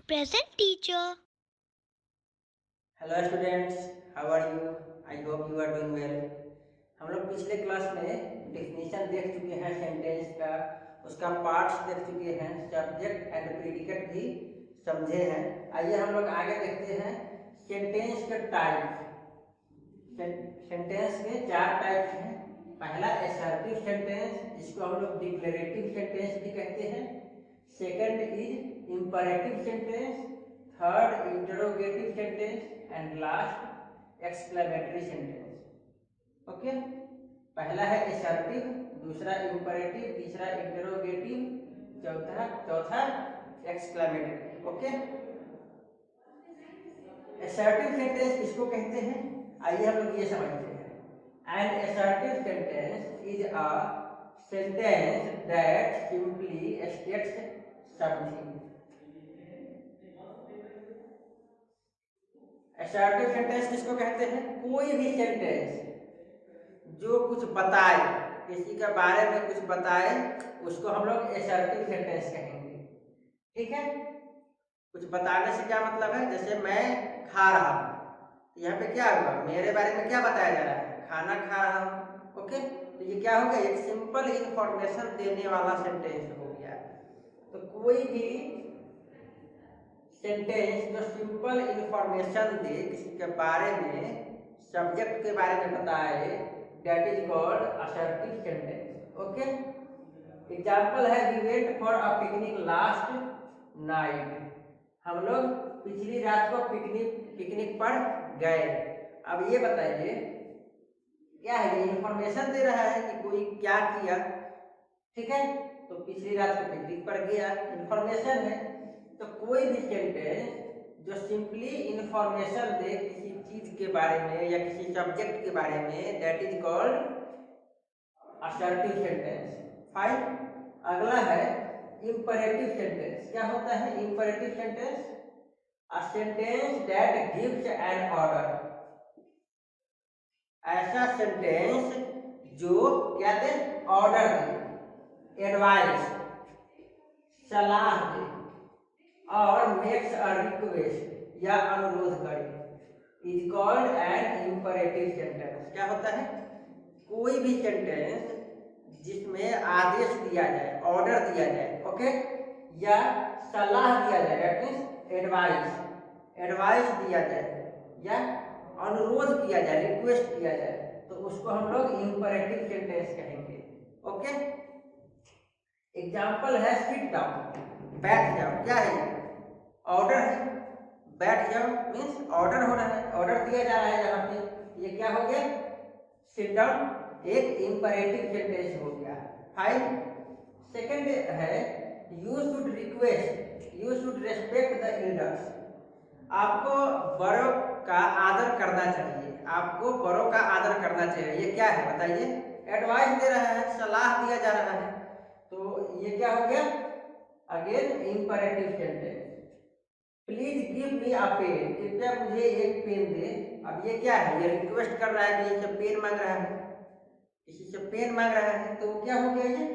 Present teacher. Hello students, how are you? I hope you are doing well. हम लोग पिछले class में definition देख चुके हैं सेंटेंस का, उसका पार्ट्स देख चुके हैं, सब्जेक्ट एंड प्रेडिकेट भी समझे हैं। आइए हम लोग आगे देखते हैं सेंटेंस के टाइप। सेंटेंस के 4 टाइप्स हैं। पहला असर्टिव सेंटेंस, जिसको हम लोग डिक्लेरेटिव सेंटेंस भी कहते हैं। Second is imperative sentence, third interrogative sentence and last exclamatory sentence. Okay, पहला है असर्टिव, दूसरा इंपरेटिव, तीसरा इंटरोगेटिव, चौथा एक्सक्लेमेटरी। ओके, असर्टिव सेंटेंस किसको कहते हैं, आइए हम लोग ये समझते हैं। An assertive sentence is a sentence that simply states something. Assertive sentence किसको कहते हैं? कोई भी सेंटेंस जो कुछ बताए, किसी के बारे में कुछ बताए, उसको हम लोग असर्टिव सेंटेंस कहेंगे। ठीक है, कुछ बताने से क्या मतलब है? जैसे मैं खा रहा हूँ, यहाँ पे क्या हुआ, मेरे बारे में क्या बताया जा रहा है? खाना खा रहा हूँ। ओके, तो ये क्या हो गया? एक सिंपल इंफॉर्मेशन देने वाला सेंटेंस हो गया। तो कोई भी सेंटेंस जो सिंपल इंफॉर्मेशन दे किसी के बारे में, सब्जेक्ट के बारे में बताए, that is called assertive sentence. Okay, example है we went for a picnic last night. हम लोग पिछली रात को पिकनिक पर गए। अब ये बताइए क्या है? ये इंफॉर्मेशन दे रहा है कि कोई क्या किया। ठीक है, तो पिछली रात को पिकनिक पर गया, इंफॉर्मेशन है। तो कोई भी सेंटेंस जो सिंपली इंफॉर्मेशन दे किसी चीज के बारे में या किसी सब्जेक्ट के बारे में, that is called assertive sentence. Fine, अगला है इंपरेटिव सेंटेंस। क्या होता है imperative sentence? A sentence that gives an order. ऐसा सेंटेंस जो क्या दे? ऑर्डर दे, एडवाइस, सलाह दे, और मेक्स अ रिक्वेस्ट या अनुरोध करे, is called an imperative sentence. क्या होता है? कोई भी सेंटेंस जिसमें आदेश दिया जाए, ऑर्डर दिया जाए, ओके, या सलाह दिया जाए, दैट मीन्स एडवाइस दिया जाए, या अनुरोध किया जाए, रिक्वेस्ट किया जाए, तो उसको हम लोग इंपरेटिव सेंटेंस कहेंगे। ओके, एग्जाम्पल है सिट डाउन, बैठ जाओ। क्या है? ऑर्डर है। बैठ जाओ मीन्स ऑर्डर हो रहा है, ऑर्डर दिया जा रहा है यहाँ पे। ये क्या हो गया? सिट डाउन, एक इंपरेटिव सेंटेंस हो गया। फाइन, सेकंड है you should request, you should respect the elders. आपको बड़ों का आदर करना चाहिए, आपको बड़ों का आदर करना चाहिए। ये क्या है बताइए? एडवाइस दे रहा है, सलाह दिया जा रहा है। तो ये क्या हो गया? Again imperative sentence. Please give me a pen, कृपया मुझे एक पेन दे। अब ये क्या है? ये रिक्वेस्ट कर रहा है, कि इससे पेन मांग रहा है, किसी से पेन मांग रहा है। तो क्या हो गया?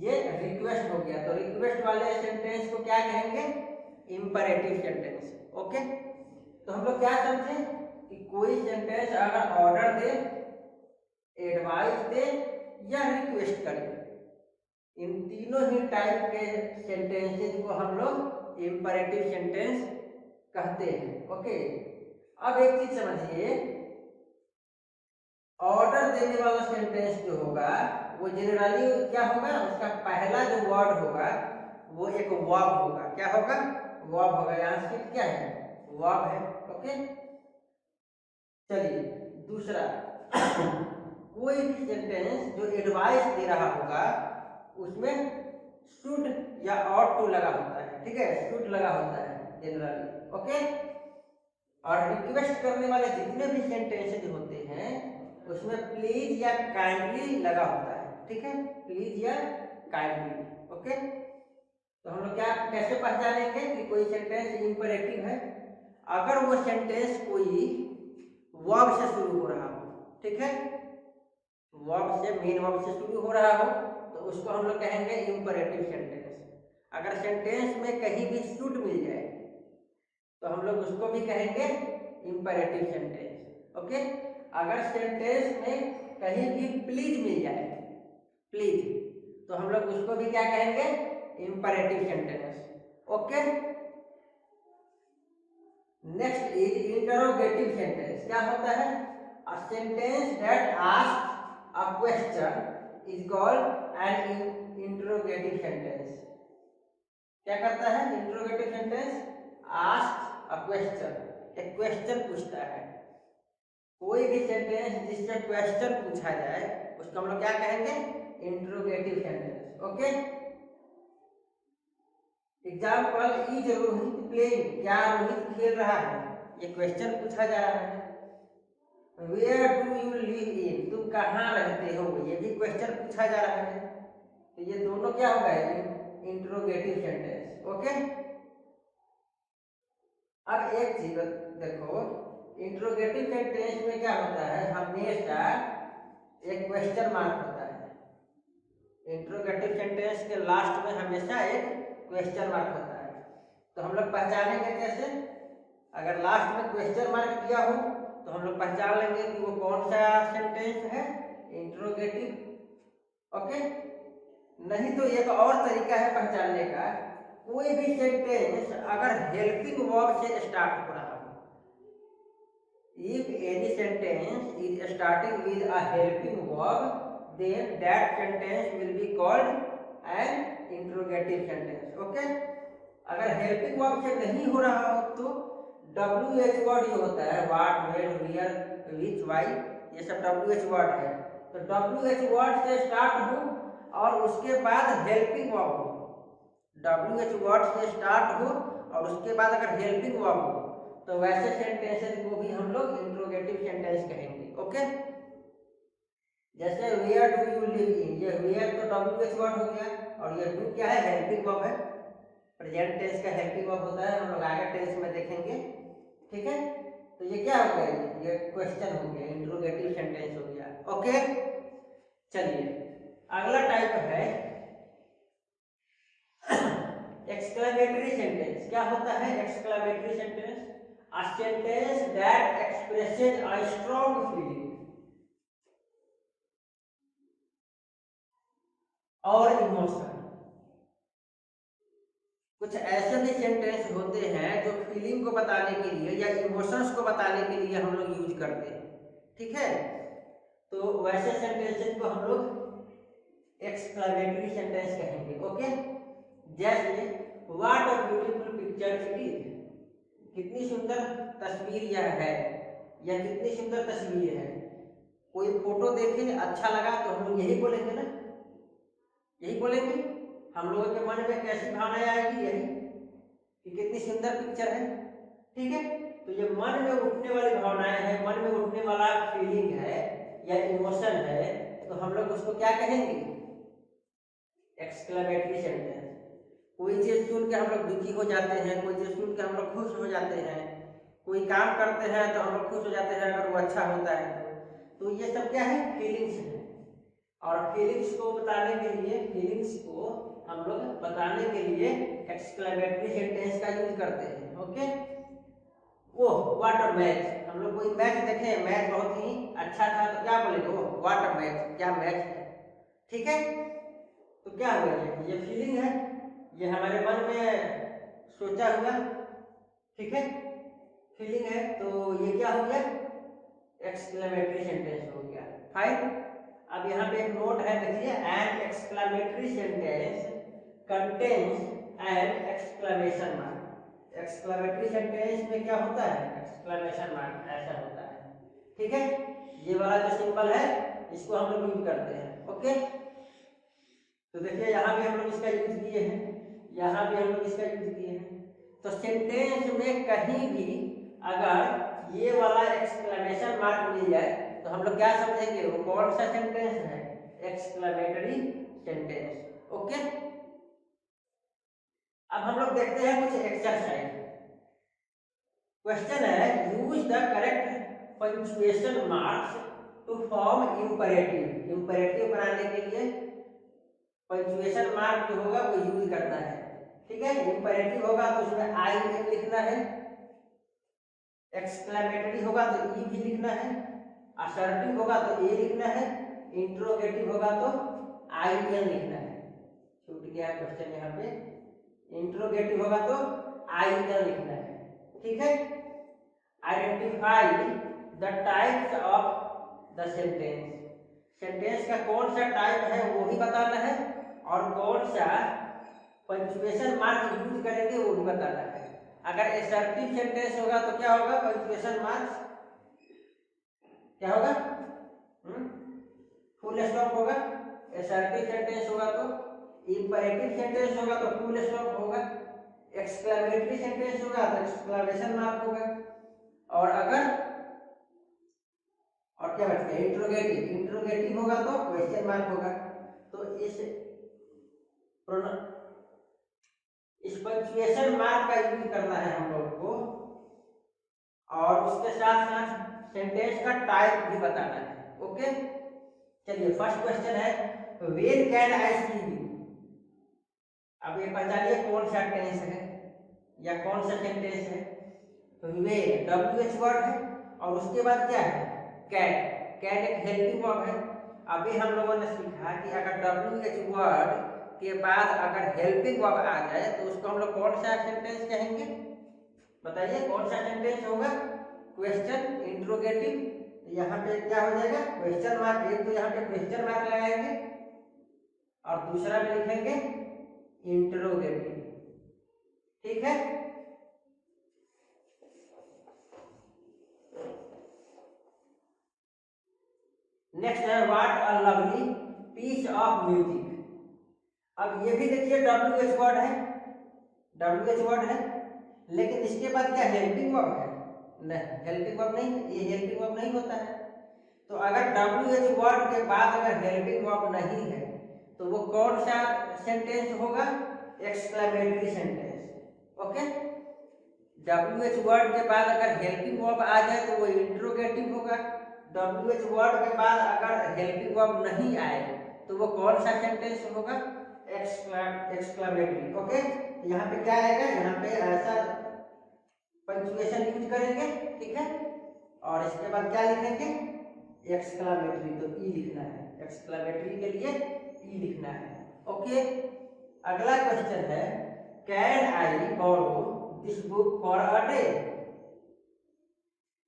ये रिक्वेस्ट हो गया। तो रिक्वेस्ट वाले सेंटेंस को क्या कहेंगे? Imperative sentence. ओके, तो हम लोग क्या समझे कि कोई सेंटेंस अगर ऑर्डर दे, एडवाइस दे या रिक्वेस्ट करे, इन तीनों ही टाइप के सेंटेंसेस को हम लोग इंपरेटिव सेंटेंस कहते हैं। ओके, अब एक चीज समझिए, ऑर्डर देने वाला सेंटेंस जो होगा वो जनरली क्या होगा? उसका पहला जो वर्ड होगा वो एक वर्ब होगा। क्या होगा? वर्ब होगा। यहाँ से क्या है? वर्ब है। ओके, चलिए दूसरा कोई भी सेंटेंस जो एडवाइस दे रहा होगा उसमें शुड या ऑट टू लगा होता है। ठीक है, शुड लगा होता है जनरली। ओके, और रिक्वेस्ट करने वाले जितने भी सेंटेंसेज होते हैं उसमें प्लीज या काइंडली लगा होता है। ठीक है, प्लीज या काइंडली। ओके, तो हम लोग क्या कैसे पहचानेंगे कि कोई सेंटेंस इंपरेटिव है? अगर वो सेंटेंस कोई वर्ब से शुरू हो रहा हो, ठीक है, वर्ब से, मेन वर्ब से शुरू हो रहा हो, तो उसको हम लोग कहेंगे इंपरेटिव सेंटेंस। अगर सेंटेंस में कहीं भी शुड मिल जाए, तो हम लोग उसको भी कहेंगे इंपैरेटिव सेंटेंस। ओके, अगर सेंटेंस में कहीं भी प्लीज मिल जाए, प्लीज, तो हम लोग उसको भी क्या कहेंगे, imperative sentence. Okay, next is interrogative sentence. क्या होता है, अ sentence that asks a question is called an interrogative sentence. क्या करता है interrogative sentence, asks a question, एक क्वेश्चन पूछता है। कोई भी सेंटेंस जिससे क्वेश्चन पूछा जाए उसको हम लोग क्या कहेंगे, interrogative sentence. Okay, example, is Rohit playing, क्या रोहित खेल रहा है, ये क्वेश्चन पूछा जा रहा है। Where do you live in, तुम कहाँ रहते हो, ये भी क्वेश्चन पूछा जा रहा है। तो ये दोनों क्या हो गए, इंटरोगेटिव सेंटेंस। ओके, अब एक चीज देखो, इंटरोगेटिव सेंटेंस में क्या होता है, हमेशा एक क्वेश्चन मार्क होता है। इंटरोगेटिव सेंटेंस के लास्ट में हमेशा एक क्वेश्चन मार्क होता है। तो हम लोग पहचानेंगे कैसे, अगर लास्ट में क्वेश्चन मार्क किया हो तो हम लोग पहचान लेंगे कि वो कौन सा सेंटेंस है, इंटरोगेटिव। ओके, नहीं तो एक और तरीका है पहचानने का, कोई भी सेंटेंस अगर हेल्पिंग वर्ब से स्टार्ट हो रहा हो, if any sentence is starting with a helping verb, then that sentence will be called an interrogative sentence. Okay, अगर हेल्पिंग वर्ब से नहीं हो रहा हो तो WH वर्ड जो होता है, what, when, where, which, why, ये सब WH वर्ड है। तो WH वर्ड से स्टार्ट हो और उसके बाद हेल्पिंग वर्ब हो, WH वर्ड से स्टार्ट हो और उसके बाद अगर हेल्पिंग वर्ब हो, तो वैसे सेंटेंसेस को भी हम लोग इंटरोगेटिव सेंटेंस कहेंगे। ओके, जैसे where do you live in, ये वेयर तो WH वर्ड हो गया और ये डू क्या है, हेल्पिंग वर्ब है, प्रेजेंट टेंस का हेल्पिंग वर्ब होता है, हम लोग आगे टेंस में देखेंगे। ठीक है, तो ये क्या हो गया, ये क्वेश्चन हो गया, इंटरोगेटिव सेंटेंस हो गया। ओके, चलिए अगला टाइप है एक्सक्लेमेटरी सेंटेंस। क्या होता है exclamatory sentence, a sentence that expresses a strong feeling और इमोशन। कुछ ऐसे भी सेंटेंस होते हैं जो फीलिंग को बताने के लिए या इमोशंस को बताने के लिए हम लोग यूज करते हैं। ठीक है, तो वैसे सेंटेंसेस को हम लोग एक्सक्लेमेटरी सेंटेंस कहेंगे। ओके, जैसे what a beautiful picture it is, कितनी सुंदर तस्वीर यह है, या कितनी सुंदर तस्वीर है। कोई फोटो देखे अच्छा लगा तो हम लोग यही बोलेंगे ना, यही बोलेंगे। हम लोगों के मन में कैसी भावनाएं आएगी, यही कि कितनी सुंदर पिक्चर है। ठीक है, तो ये मन में उठने वाली भावनाएं हैं, मन में उठने वाला फीलिंग है या इमोशन है, तो हम लोग उसको क्या कहेंगे, एक्सक्लेमेटरी सेंटेंस। कोई चीज सुन के हम लोग दुखी हो जाते हैं, कोई चीज सुन के हम लोग खुश हो जाते हैं, कोई काम करते हैं तो हम लोग खुश हो जाते हैं अगर वो अच्छा होता है तो ये सब क्या है, फीलिंग्स है। और फीलिंग्स को बताने के लिए, फीलिंग्स को हम लोग बताने के लिए एक्सक्लेमेटरी सेंटेंस का यूज करते हैं। ओके, वो व्हाट अ मैच, हम लोग कोई मैच देखे, मैच बहुत ही अच्छा था तो क्या बोलेंगे, वो व्हाट अ मैच, क्या मैच है। ठीक है, तो क्या हुआ, ये फीलिंग है, ये हमारे मन में सोचा हुआ, ठीक है, फीलिंग है, तो ये क्या हो गया, एक्सक्लेमेटरी सेंटेंस हो गया। फाइन, अब यहाँ पे एक नोट है, देखिए, an exclamatory sentence contains an exclamation mark. Exclamatory sentence में क्या होता है, एक्सक्लेमेशन मार्क ऐसा होता है। ठीक है, ये वाला जो सिंबल है इसको हम लोग यूज करते हैं। ओके, तो देखिए यहाँ भी हम लोग इसका यूज किए हैं, यहाँ भी हम लोग इसका यूज किए हैं। तो सेंटेंस में कहीं भी अगर ये वाला एक्सक्लेमेशन मार्क मिल जाए तो हम लोग क्या समझेंगे, वो कौन सा सेंटेंस है, एक्सक्लेमेटरी सेंटेंस। ओके, अब हम लोग देखते हैं कुछ एक्सरसाइज। क्वेश्चन है, use the correct punctuation marks to form imperative. Imperative बनाने के लिए पंक्चुएशन मार्क जो होगा वो यूज करना है। ठीक है, इंपरेटिव होगा तो उसमें आई एन लिखना है, एक्सक्लेमेटरी होगा तो ई भी लिखना है, असर्टिव होगा तो ए लिखना है, इंट्रोगेटिव होगा तो आई एन लिखना है। छूट गया क्वेश्चन यहाँ पे, इंट्रोगेटिव होगा तो आई एन लिखना है, ठीक है। Identify the types of the sentence, sentence का कौन सा टाइप है वो भी बताना है और कौन सा पंक्चुएशन मार्क यूज करेंगे वो भी बताना है। अगर असर्टिव सेंटेंस होगा तो क्या होगा, पंक्चुएशन मार्क्स क्या होगा, फुल स्टॉप होगा। असर्टिव सेंटेंस होगा तो, इंपरेटिव सेंटेंस होगा तो फुल स्टॉप होगा, एक्सक्लेमेटरी सेंटेंस होगा तो एक्सक्लेमेशन मार्क होगा, और अगर और क्या बचता है, इंट्रोगेटिव, इंट्रोगेटिव होगा तो क्वेश्चन मार्क होगा। तो इस पंक्चुएशन मार्क का यूज करना है हम लोग को, और उसके साथ साथ सेंटेंस का टाइप भी बताना है। ओके, चलिए फर्स्ट क्वेश्चन है, when can I see you. अब ये पहचानिए कौन सा टेंस है या कौन सा सेंटेंस है। तो व्हेन WH वर्ड है और उसके बाद क्या है, कैन। कैन एक हेल्पिंग वर्ब है। अभी हम लोगों ने सीखा कि अगर WH वर्ड के बाद अगर हेल्पिंग वर्ब आ जाए तो उसको हम लोग कौन सा सेंटेंस कहेंगे, बताइए कौन सा सेंटेंस होगा, क्वेश्चन, इंट्रोगेटिव। तो यहाँ पे क्या हो जाएगा, क्वेश्चन मार्क। एक तो यहाँ पे क्वेश्चन मार्क लगाएंगे और दूसरा में लिखेंगे इंट्रोगेटिव, ठीक है। नेक्स्ट है what a lovely piece of music. अब ये भी देखिए WH वर्ड है, WH वर्ड है, लेकिन इसके बाद क्या हेल्पिंग वर्ब है, नहीं हेल्पिंग वर्ब नहीं, ये हेल्पिंग वर्ब नहीं होता है। तो अगर WH वर्ड के बाद अगर हेल्पिंग वर्ब नहीं है तो वो कौन सा सेंटेंस होगा, exclamatory sentence. Okay, WH word के बाद अगर हेल्पिंग वर्ब आ जाए तो वो इंट्रोगेटिव होगा। WH वर्ड के बाद अगर हेल्पिंग वर्ब नहीं आए तो वो कौन सा सेंटेंस होगा, एक्सक्लेमेटरी। ओके, यहाँ पे क्या आएगा, यहाँ पे ऐसा पंक्चुएशन यूज करेंगे, ठीक है, और इसके बाद क्या लिखेंगे, एक्सक्लेमेटरी। तो ई लिखना है, एक्सक्लेमेटरी के लिए ई लिखना है। ओके, अगला क्वेश्चन है, can I borrow this book for a day.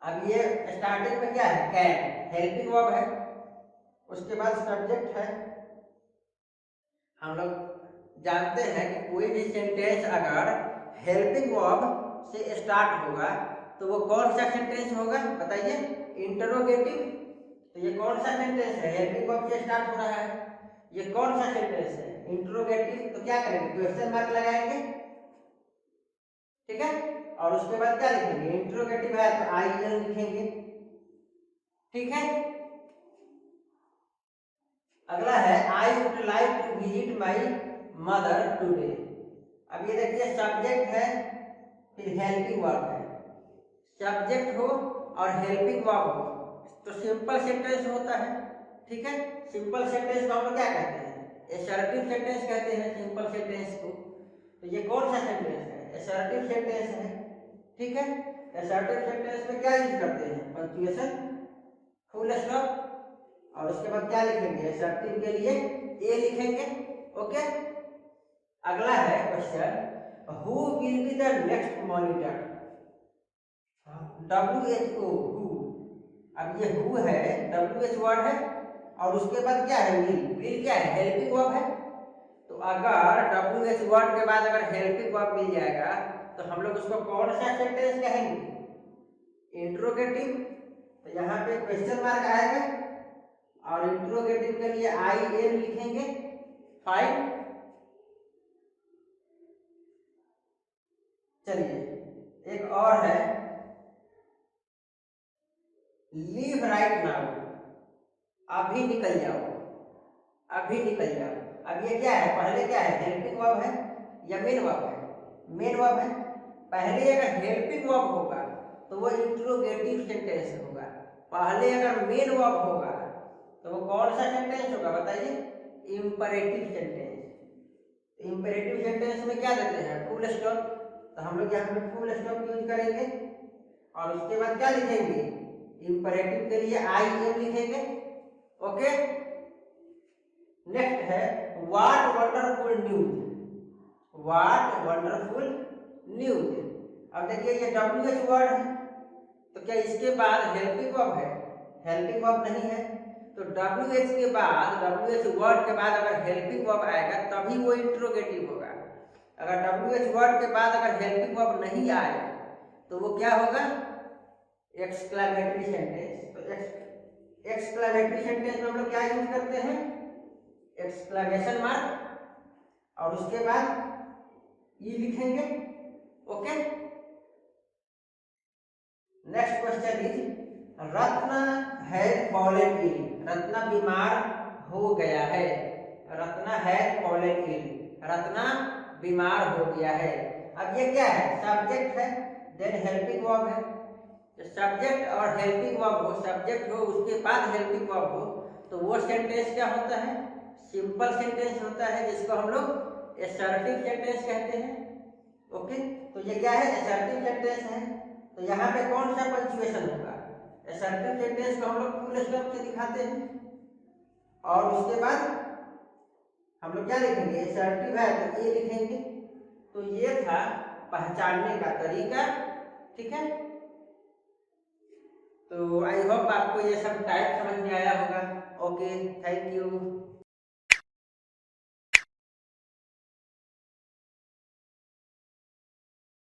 अब ये स्टार्टिंग में क्या है, कैन हेल्पिंग वर्ब है, उसके बाद सब्जेक्ट है। हम लोग जानते हैं कि कोई भी सेंटेंस अगर हेल्पिंग वर्ब से स्टार्ट होगा तो वो कौन सा सेंटेंस होगा, बताइए, इंटरोगेटिव। तो ये कौन सा सेंटेंस है, हेल्पिंग वर्ब से स्टार्ट हो रहा है, ये कौन सा सेंटेंस है, इंटरोगेटिव। तो क्या करेंगे, क्वेश्चन मार्क लगाएंगे, ठीक है, और उसके बाद क्या लिखेंगे, इंटरोगेटिव है तो आई एन लिखेंगे, ठीक है। अगला है, I would like to visit my mother today. अब ये देखिए सब्जेक्ट है, फिर हेल्पिंग वर्ब है, सब्जेक्ट हो और हेल्पिंग वर्ब हो तो सिंपल सेंटेंस होता है, ठीक है। सिंपल सेंटेंस को हम लोग क्या कहते हैं, असर्टिव सेंटेंस कहते हैं सिंपल सेंटेंस को। तो ये कौन सा सेंटेंस है, असर्टिव सेंटेंस है, ठीक है। असर्टिव सेंटेंस में क्या यूज करते हैं, पंक्चुएशन, फुल स्टॉप, और उसके बाद क्या लिखेंगे, असर्टिव के लिए ए लिखेंगे। ओके, अगला है question, who will be the next monitor. WHO, who. अब ये हु है, WH वर्ड है, और उसके बाद क्या है, विल। विल क्या है, हेल्पिंग वर्ब है। तो अगर WH वर्ड के बाद अगर हेल्पिंग वर्ब मिल जाएगा तो हम लोग उसको कौन सा सेंटेंस कहेंगे, इंट्रोगेटिव। तो यहाँ पे क्वेश्चन मार्क आएगा और इंट्रोगेटिव के लिए IN लिखेंगे, फाइन। चलिए एक और है, लीव राइट नाउ, अभी निकल जाओ, अभी निकल जाओ। अब ये क्या है, पहले क्या है, हेल्पिंग वर्ब है या मेन वर्ब है, मेन वर्ब है। पहले अगर हेल्पिंग वर्ब होगा तो वो इंट्रोगेटिव सेंटेंस होगा, पहले अगर मेन वर्ब होगा तो वो कौन सा सेंटेंस होगा, बताइए, इंपरेटिव सेंटेंस। इंपरेटिव सेंटेंस में क्या देते हैं, फुल स्टॉप। तो हम लोग यहाँ पे फुल स्टॉप यूज करेंगे। और उसके बाद क्या लिखेंगे, इंपरेटिव के लिए आई एम लिखेंगे। ओके, नेक्स्ट है what wonderful news, what wonderful news. अब देखिए ये WH वर्ड है, तो क्या इसके बाद हेल्पिंग वर्ब है, हेल्पिंग वर्ब नहीं है, तो WH के बाद, WH वर्ड के बाद अगर हेल्पिंग वर्ब आएगा तभी वो इंट्रोगेटिव होगा। अगर WH वर्ड के बाद अगर हेल्पिंग वर्ब नहीं आए तो वो क्या होगा, एक्सक्लेमेटरी सेंटेंस। तो एक्सक्लेमेटरी सेंटेंस में हम लोग क्या यूज करते हैं, एक्सक्लेमेशन मार्क और उसके बाद ई लिखेंगे। Okay, next question is Ratna has fallen ill, Ratna बीमार हो गया है, Ratna has fallen ill, Ratna बीमार हो गया है। अब ये क्या है, सब्जेक्ट है, देन हेल्पिंग वर्ब है। सब्जेक्ट और हेल्पिंग वर्ब हो, सब्जेक्ट हो उसके बाद हेल्पिंग वर्ब हो, तो वो सेंटेंस क्या होता है, सिंपल सेंटेंस होता है, जिसको हम लोग एसर्टिव सेंटेंस कहते हैं। ओके, तो ये क्या है, एसर्टिव सेंटेंस है। तो यहाँ पे कौन सा पंक्चुएशन होगा, एसर्टिव सेंटेंस को हम लोग फुल स्टॉप से दिखाते हैं और उसके बाद हम लोग क्या लिखेंगे, एसर्टिव है तो ये लिखेंगे। तो ये था पहचानने का तरीका, ठीक है। तो आई होप आपको ये सब टाइप समझ में आया होगा। Okay, thank you.